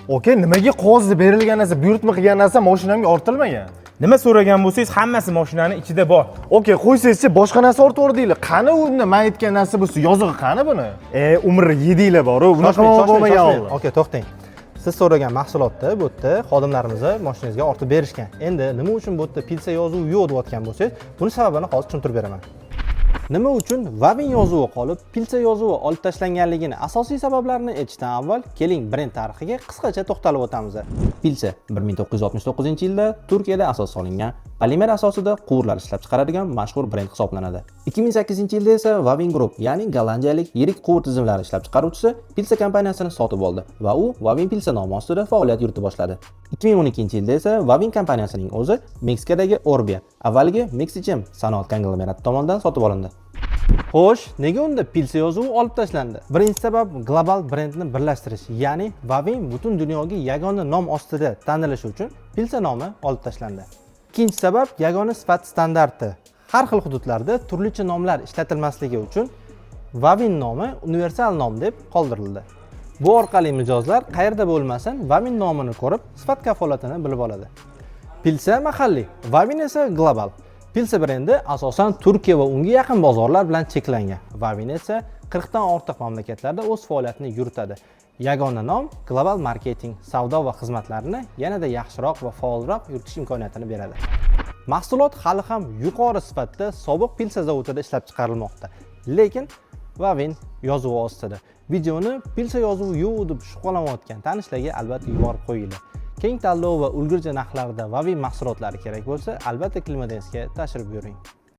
Okey, nimaga qog'ozda berilgan narsa, buyurtma qilgan narsa mashinamga ortilmagan? Nima so'ragan bo'lsangiz, hammasi mashinaning ichida bor. Okey, qo'ysangizchi, boshqa narsa ortib yordinglar. Qani unda men aytgan narsa bo'lsa, yozig'i qani buni? Umri 7 yil bor, bunaqa bo'lmagan. Okey, to'xtang. Siz so'ragan mahsulotni bu yerda xodimlarimiz mashinangizga ortib berishgan. Endi nima uchun bu yerda pilsa yozuvi yo'q deyotgan bo'lsangiz, buni sababini hozir tushuntirib beraman. Nima uchun Vavin yozuvi qolib, pilsa yozuvi olib tashlanganligini asosiy sabablarini aytishdan avval keling brend tarixiga qisqacha to'xtalib o'tamiz. Pilsa 1969-yilda Turkiyada asos solingan, polimer asosida quvurlar ishlab chiqaradigan mashhur brend hisoblanadi. 2008-yilda esa Vavin Group, ya'ni gollandiyalik yirik quvur tizimlari ishlab chiqaruvchisi Pilsa kompaniyasini sotib oldi va u Vavin Pilsa nomi ostida faoliyat yuritib boshladi. 2012-yilda esa Vavin kompaniyasining o'zi Meksikadagi Orbia, avvaliga Mexichem sanoat konglomerati tomonidan sotib olindi. Xo'sh, nega unda pilsa yozuvi olib tashlandi? Birinchi sabab global brendni birlashtirish, ya'ni Vavin butun dunyoga yagona nom ostida tanilishi uchun pilsa nomi olib tashlandi. Ikkinchi sabab yagona sifat standarti. Har xil hududlarda turlicha nomlar ishlatilmasligi uchun Vavin nomi universal nom deb qoldirildi. Bu orqali mijozlar qayerda bo'lmasin Vavin nomini ko'rib, sifat kafolatini bilib oladi. Pilsa mahalliy, Vavin esa global. Pilsa brendi asosan Turkiya va unga yaqin bozorlar bilan cheklangan. Vavin esa 40 dan ortiq mamlakatlarda o'z faoliyatini yuritadi. Yagona nom global marketing, savdo va xizmatlarni yanada yaxshiroq va faolroq yuritish imkoniyatini beradi. Mahsulot hali ham yuqori sifatda sobiq pilsa zavodida ishlab chiqarilmoqda, lekin Vavin yozuvi ostida. Videoni pilsa yozuvi yo'q deb shubhalanayotgan tanishlarga albatta yuborib qo'yinglar. Keng tanlov va ulgurji narxlarda Vavin mahsulotlari kerak bo'lsa, albatta Klimadensga tashrif buyuring.